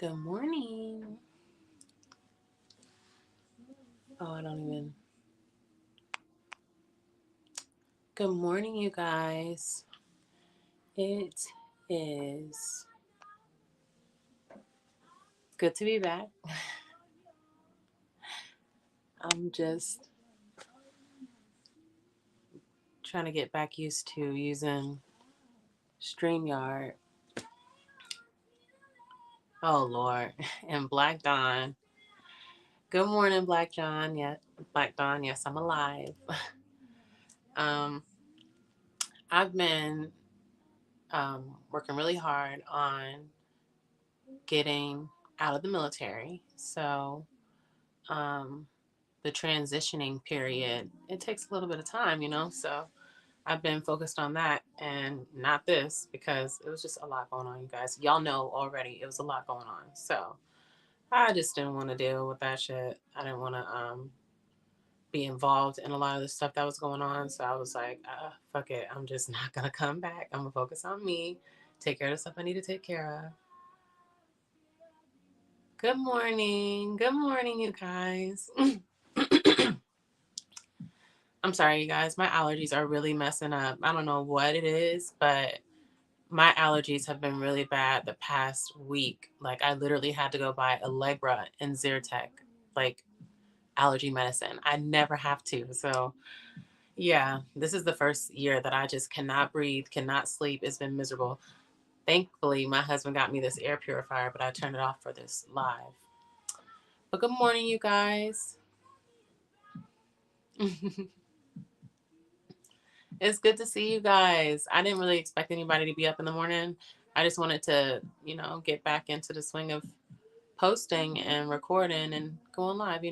Good morning. Oh, I don't even. Good morning, you guys. It is good to be back. I'm just trying to get back used to using StreamYard. Oh, Lord. And Black Dawn. Good morning, Black John. Yeah, Black Dawn. Yes, I'm alive. Um, I've been working really hard on getting out of the military. So, um, the transitioning period, it takes a little bit of time, So I've been focused on that and not this because it was just a lot going on, you guys. Y'all know already it was a lot going on. So I just didn't want to deal with that shit. I didn't want to be involved in a lot of the stuff that was going on. So I was like, fuck it. I'm just not going to come back. I'm going to focus on me, take care of the stuff I need to take care of. Good morning. Good morning, you guys. I'm sorry, you guys. My allergies are really messing up. I don't know what it is, but my allergies have been really bad the past week. Like, I literally had to go buy Allegra and Zyrtec, like allergy medicine. I never have to. So, yeah, this is the first year that I just cannot breathe, cannot sleep. It's been miserable. Thankfully, my husband got me this air purifier, but I turned it off for this live. But good morning, you guys. It's good to see you guys. I didn't really expect anybody to be up in the morning. I just wanted to, get back into the swing of posting and recording and going live.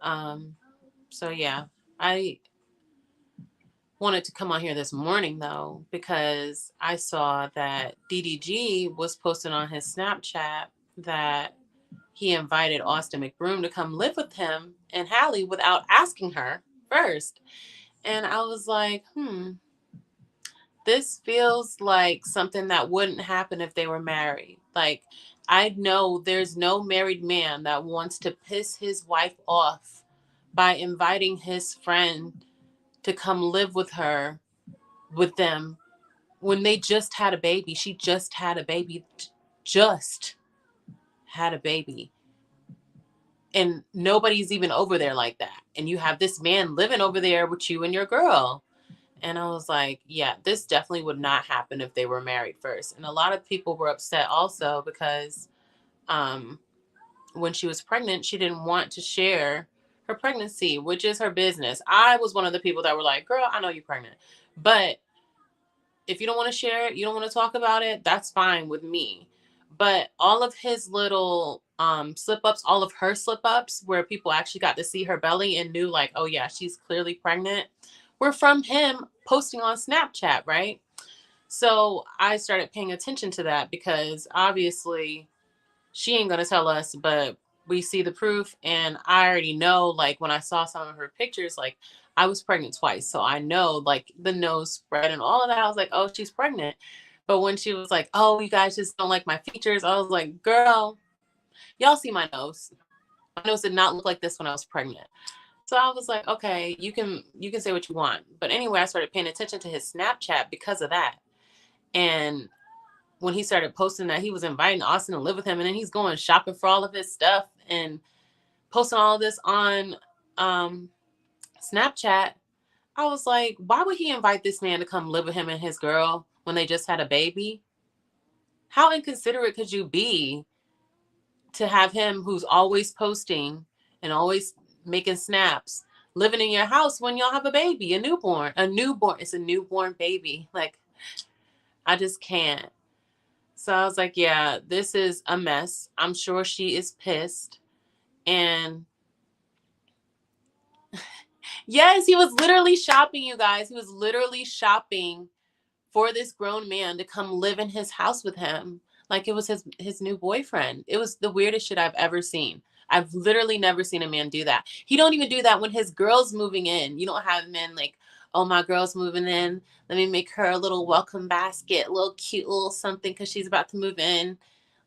Um, so yeah, I wanted to come on here this morning though, because I saw that DDG was posting on his Snapchat that he invited Austin McBroom to come live with him in HALLE without asking her first. And I was like, this feels like something that wouldn't happen if they were married. Like, I know there's no married man that wants to piss his wife off by inviting his friend to come live with them when they just had a baby. She just had a baby, just had a baby. And nobody's even over there like that. And you have this man living over there with you and your girl. And I was like, yeah, this definitely would not happen if they were married first. And a lot of people were upset also because when she was pregnant, she didn't want to share her pregnancy, which is her business. I was one of the people that were like, girl, I know you're pregnant. But if you don't want to share it, you don't want to talk about it, that's fine with me. But all of his little slip ups, all of her slip ups where people actually got to see her belly and knew like, oh yeah, she's clearly pregnant, were from him posting on Snapchat, right? So I started paying attention to that because obviously she ain't going to tell us, but we see the proof. And I already know, like, when I saw some of her pictures, like, I was pregnant twice. So I know, like, the nose spread and all of that. I was like, oh, she's pregnant. But when she was like, oh, you guys just don't like my features, I was like, girl, y'all see my nose. My nose did not look like this when I was pregnant. So I was like, okay, you can say what you want. But anyway, I started paying attention to his Snapchat because of that. And when he started posting that he was inviting Austin to live with him, and then he's going shopping for all of his stuff and posting all of this on Snapchat, I was like, why would he invite this man to come live with him and his girl when they just had a baby? How inconsiderate could you be to have him, who's always posting and always making snaps, living in your house when y'all have a baby, a newborn? It's a newborn baby. Like, I just can't. So I was like, yeah, this is a mess. I'm sure she is pissed. And yes, he was literally shopping, you guys. He was literally shopping for this grown man to come live in his house with him. Like it was his new boyfriend. It was the weirdest shit I've ever seen. I've literally never seen a man do that. He don't even do that when his girl's moving in. You don't have men like, oh, my girl's moving in. Let me make her a little welcome basket, a little cute little something because she's about to move in.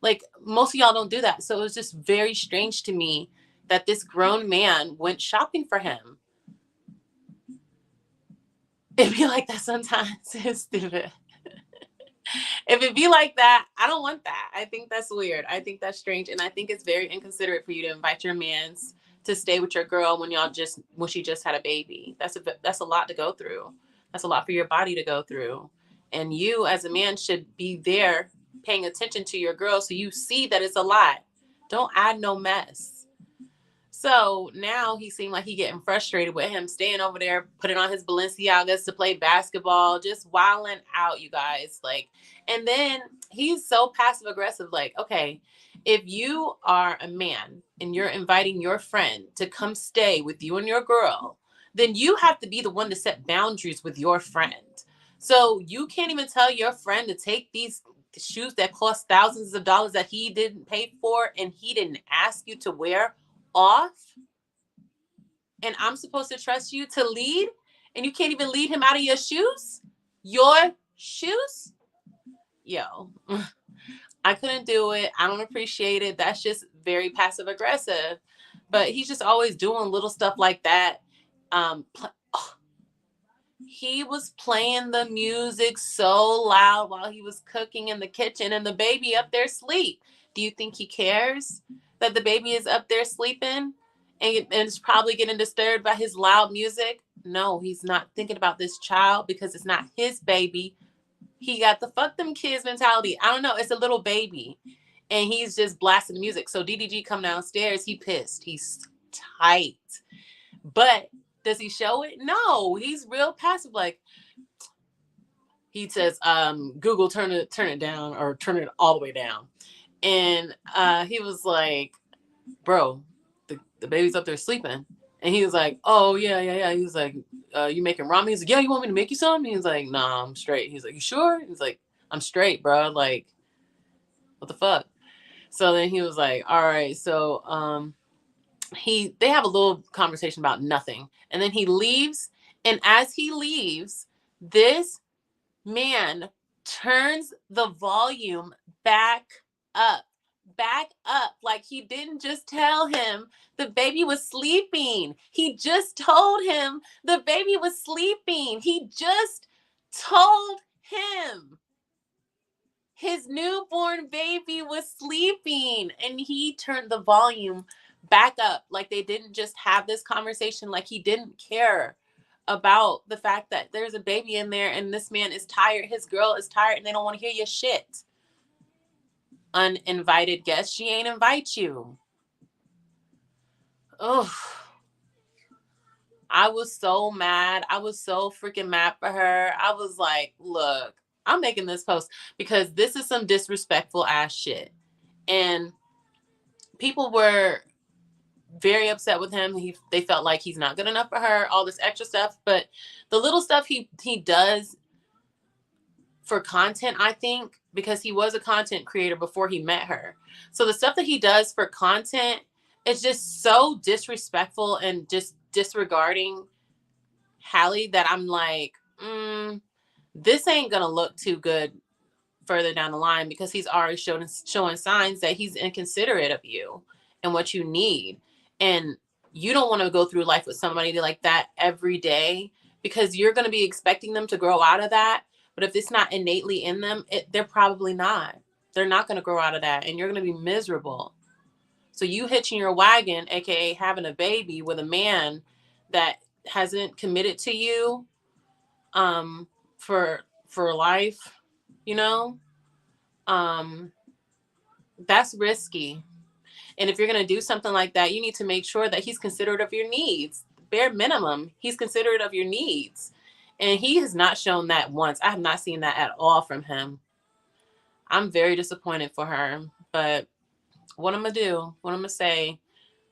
Like, most of y'all don't do that. So it was just very strange to me that this grown man went shopping for him. It'd be like that sometimes. It's stupid. If it be like that, I don't want that. I think that's weird. I think that's strange. And I think it's very inconsiderate for you to invite your mans to stay with your girl when she just had a baby. That's a lot to go through. That's a lot for your body to go through. And you as a man should be there paying attention to your girl so you see that it's a lot. Don't add no mess. So now he seemed like he getting frustrated with him staying over there, putting on his Balenciagas to play basketball, just wilding out, you guys. Like, and then he's so passive aggressive. Like, okay, if you are a man and you're inviting your friend to come stay with you and your girl, then you have to be the one to set boundaries with your friend. So you can't even tell your friend to take these shoes that cost thousands of dollars that he didn't pay for and he didn't ask you to wear off, and I'm supposed to trust you to lead, and you can't even lead him out of your shoes? Yo, I couldn't do it. I don't appreciate it. That's just very passive aggressive. But he's just always doing little stuff like that. He was playing the music so loud while he was cooking in the kitchen, and the baby up there sleep. Do you think he cares that the baby is up there sleeping and is probably getting disturbed by his loud music? No, he's not thinking about this child because it's not his baby. He got the fuck them kids mentality. I don't know. It's a little baby. And he's just blasting the music. So DDG come downstairs. He pissed. He's tight. But does he show it? No. He's real passive. Like, he says, Google, turn it down, or turn it all the way down. And he was like, bro, the baby's up there sleeping. And he was like, oh, yeah. He was like, you making ramen? He's like, yeah, you want me to make you some? He's like, nah, I'm straight. He's like, you sure? He's like, I'm straight, bro. Like, what the fuck? So then he was like, all right. So they have a little conversation about nothing. And then he leaves. And as he leaves, this man turns the volume back up. Like, he didn't just tell him the baby was sleeping. He just told him the baby was sleeping. He just told him his newborn baby was sleeping, and he turned the volume back up. Like, they didn't just have this conversation. Like, he didn't care about the fact that there's a baby in there and this man is tired. His girl is tired and they don't want to hear your shit. Uninvited guest. She ain't invite you. Oh, I was so mad. I was so freaking mad for her. I was like, look, I'm making this post because this is some disrespectful ass shit. And people were very upset with him. They felt like he's not good enough for her, all this extra stuff. But the little stuff he does for content, I think, because he was a content creator before he met her. So the stuff that he does for content is just so disrespectful and just disregarding HALLE that I'm like, this ain't gonna look too good further down the line, because he's already showing signs that he's inconsiderate of you and what you need. And you don't want to go through life with somebody like that every day, because you're going to be expecting them to grow out of that. But if it's not innately in them, they're probably not. They're not going to grow out of that, and you're going to be miserable. So you hitching your wagon, aka having a baby with a man that hasn't committed to you for life, you know, that's risky. And if you're going to do something like that, you need to make sure that he's considerate of your needs. Bare minimum, he's considerate of your needs. And he has not shown that once. I have not seen that at all from him. I'm very disappointed for her. But what I'm going to do, what I'm going to say,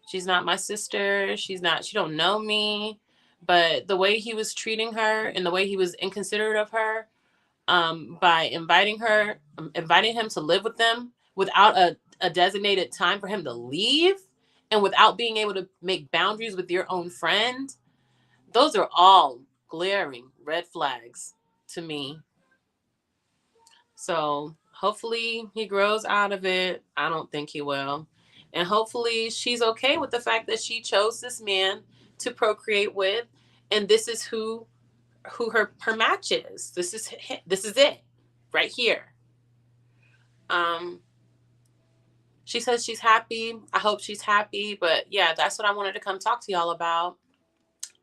she's not my sister. She don't know me. But the way he was treating her and the way he was inconsiderate of her, by inviting him to live with them without a designated time for him to leave, and without being able to make boundaries with your own friend, those are all glaring red flags to me. So hopefully he grows out of it. I don't think he will. And hopefully she's okay with the fact that she chose this man to procreate with, and this is who her match is. This is it right here. She says she's happy. I hope she's happy. But yeah, that's what I wanted to come talk to y'all about.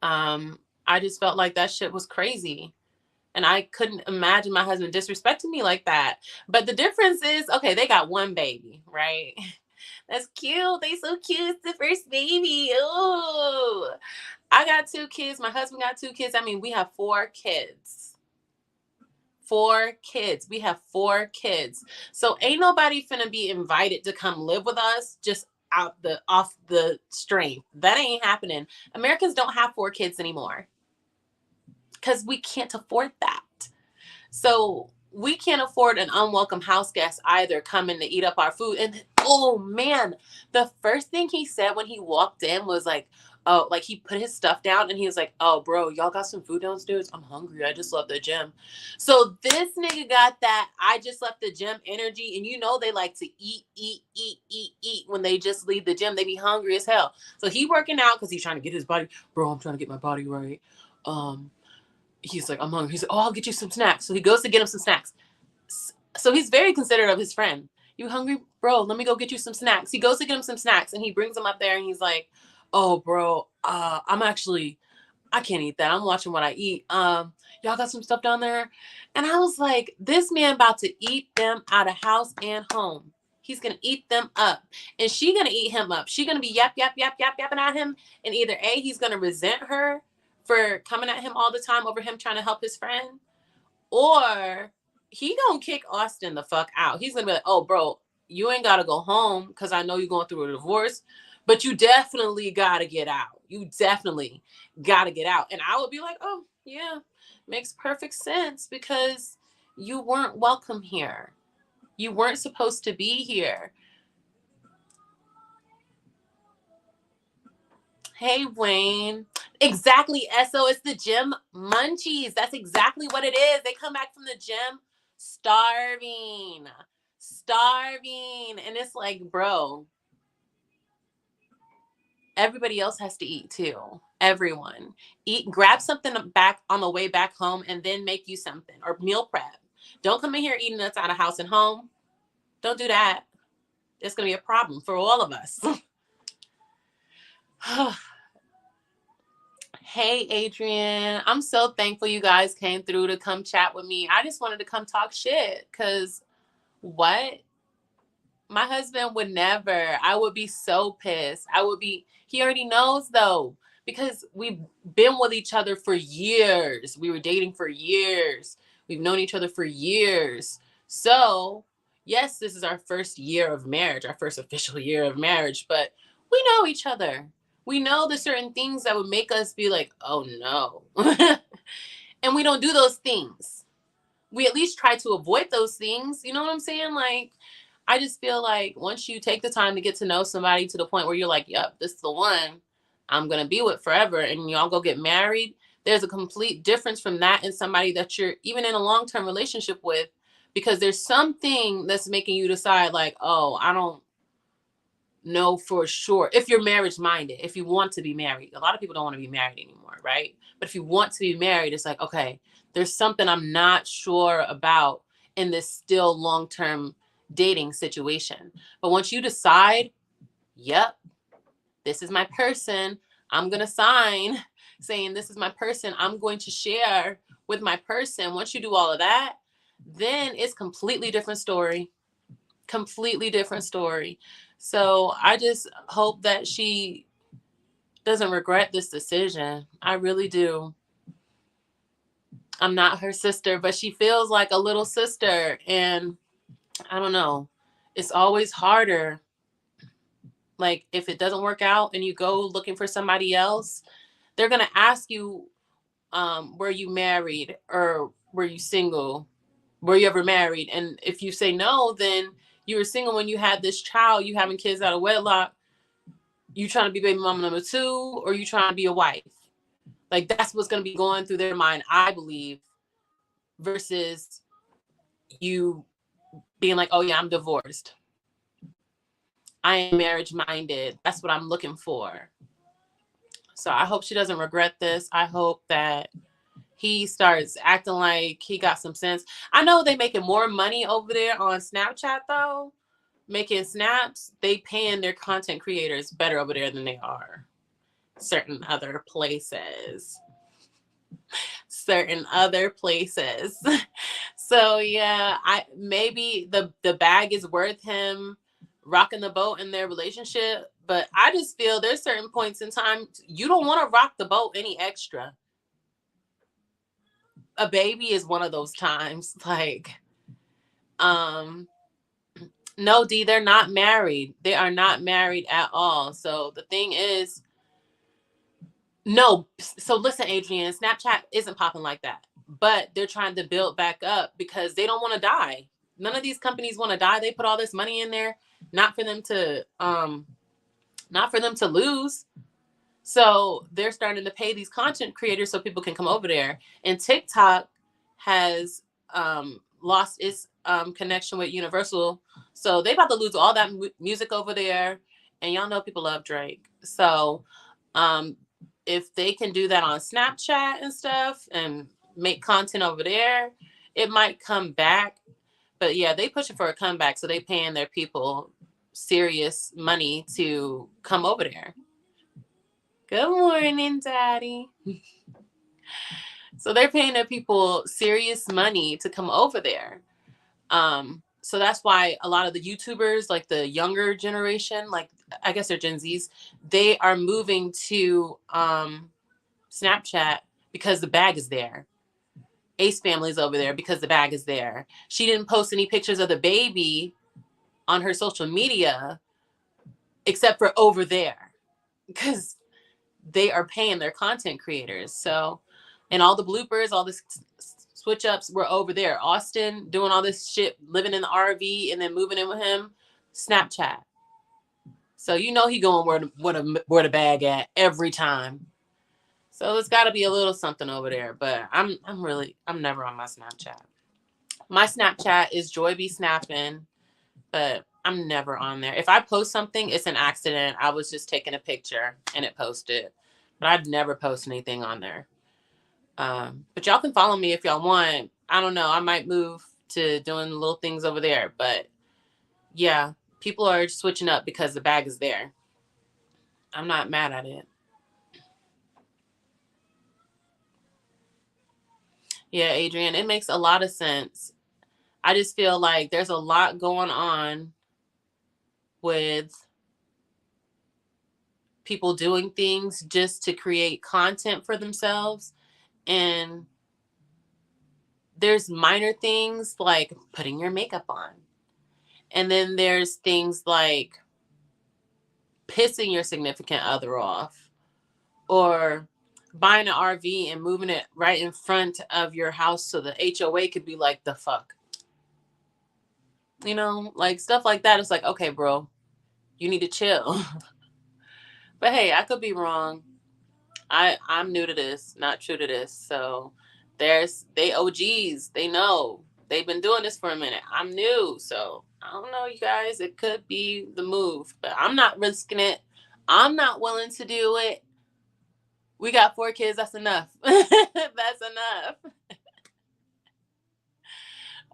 I just felt like that shit was crazy. And I couldn't imagine my husband disrespecting me like that. But the difference is, okay, they got one baby, right? That's cute. They so cute. It's the first baby. Oh, I got 2 kids. My husband got 2 kids. I mean, we have 4 kids. 4 kids. We have 4 kids. So ain't nobody finna be invited to come live with us just off the strength. That ain't happening. Americans don't have 4 kids anymore because we can't afford that. So we can't afford an unwelcome house guest either coming to eat up our food. And oh man, the first thing he said when he walked in was like, oh, like he put his stuff down and he was like, oh bro, y'all got some food downstairs? I'm hungry. I just left the gym. So this nigga got that I just left the gym energy. And you know they like to eat when they just leave the gym. They be hungry as hell. So he working out because he's trying to get his body. Bro, I'm trying to get my body right. He's like, I'm hungry. He's like, oh, I'll get you some snacks. So he goes to get him some snacks. So he's very considerate of his friend. You hungry, bro? Let me go get you some snacks. He goes to get him some snacks and he brings him up there and he's like, oh, bro, I can't eat that. I'm watching what I eat. Y'all got some stuff down there? And I was like, this man about to eat them out of house and home. He's going to eat them up. And she going to eat him up. She going to be yapping at him. And either A, he's going to resent her for coming at him all the time over him trying to help his friend, or he gonna kick Austin the fuck out. He's gonna be like, oh bro, you ain't gotta go home because I know you're going through a divorce, but you definitely gotta get out. You definitely gotta get out. And I would be like, oh yeah, makes perfect sense because you weren't welcome here. You weren't supposed to be here. Hey, Wayne. Exactly, Esso. It's the gym munchies. That's exactly what it is. They come back from the gym starving. And it's like, bro, everybody else has to eat too. Everyone. Eat, grab something back on the way back home and then make you something or meal prep. Don't come in here eating us out of house and home. Don't do that. It's going to be a problem for all of us. Hey, Adrian. I'm so thankful you guys came through to come chat with me. I just wanted to come talk shit because what? My husband would never. I would be so pissed. He already knows though, because we've been with each other for years. We were dating for years. We've known each other for years. So, yes, this is our first year of marriage, our first official year of marriage, but we know each other. We know the certain things that would make us be like, oh no. And we don't do those things. We at least try to avoid those things. You know what I'm saying? Like, I just feel like once you take the time to get to know somebody to the point where you're like, yep, this is the one I'm going to be with forever, and y'all go get married, there's a complete difference from that and somebody that you're even in a long-term relationship with, because there's something that's making you decide like, oh, I don't know for sure. If you're marriage minded, if you want to be married, a lot of people don't want to be married anymore, right? But if you want to be married, it's like, okay, there's something I'm not sure about in this still long-term dating situation. But once you decide, yep, this is my person, I'm going to sign saying this is my person, I'm going to share with my person. Once you do all of that, then it's completely different story. Completely different story. So I just hope that she doesn't regret this decision. I really do. I'm not her sister, but she feels like a little sister. And I don't know. It's always harder. Like if it doesn't work out and you go looking for somebody else, they're going to ask you, were you married or were you single? Were you ever married? And if you say no, then you were single when you had this child, you having kids out of wedlock, you trying to be baby mama number 2, or you trying to be a wife. Like that's what's going to be going through their mind, I believe, versus you being like, oh yeah, I'm divorced. I am marriage minded. That's what I'm looking for. So I hope she doesn't regret this. I hope that he starts acting like he got some sense. I know they making more money over there on Snapchat though. Making snaps, they paying their content creators better over there than they are certain other places. Certain other places. So yeah, I maybe the bag is worth him rocking the boat in their relationship, but I just feel there's certain points in time you don't want to rock the boat any extra. A baby is one of those times. Like, no, D, they're not married. They are not married at all. So the thing is, no. So listen, Adrian, Snapchat isn't popping like that, but they're trying to build back up because they don't want to die. None of these companies want to die. They put all this money in there, not for them to lose. So they're starting to pay these content creators so people can come over there. And TikTok has lost its connection with Universal. So they about to lose all that music over there. And y'all know people love Drake. So if they can do that on Snapchat and stuff and make content over there, it might come back. But yeah, they pushing for a comeback. So they paying their people serious money to come over there. Good morning, Daddy. So they're paying their people serious money to come over there. So that's why a lot of the YouTubers, like the younger generation, like I guess they're Gen Zs, they are moving to Snapchat because the bag is there. Ace family's over there because the bag is there. She didn't post any pictures of the baby on her social media except for over there because they are paying their content creators. So, and all the bloopers, all the switch ups were over there. Austin doing all this shit, living in the RV and then moving in with him, Snapchat. So you know he going where the bag at every time. So there's got to be a little something over there. But I'm never on my Snapchat. My Snapchat is Joy Be Snapping, but I'm never on there. If I post something, it's an accident. I was just taking a picture and it posted. But I'd never post anything on there. But y'all can follow me if y'all want. I don't know. I might move to doing little things over there. But yeah, people are switching up because the bag is there. I'm not mad at it. Yeah, Adrian, it makes a lot of sense. I just feel like there's a lot going on with people doing things just to create content for themselves. And there's minor things like putting your makeup on. And then there's things like pissing your significant other off or buying an RV and moving it right in front of your house so the HOA could be like, the fuck? You know, like stuff like that. It's like, okay, bro, you need to chill. But hey, I could be wrong. I'm new to this, not true to this. So they OGs, they know. They've been doing this for a minute. I'm new, so I don't know, you guys. It could be the move, but I'm not risking it. I'm not willing to do it. We got 4 kids. That's enough. That's enough.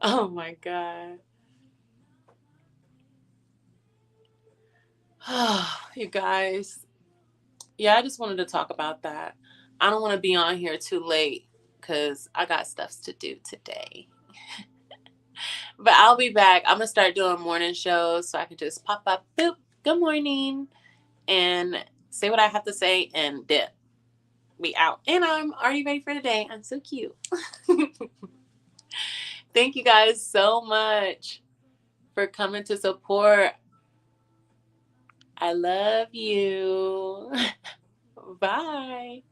Oh my God. You guys. Yeah, I just wanted to talk about that. I don't want to be on here too late because I got stuff to do today. But I'll be back. I'm going to start doing morning shows so I can just pop up, boop, good morning, and say what I have to say and dip. Be out. And I'm already ready for today. I'm so cute. Thank you guys so much for coming to support. I love you. Bye.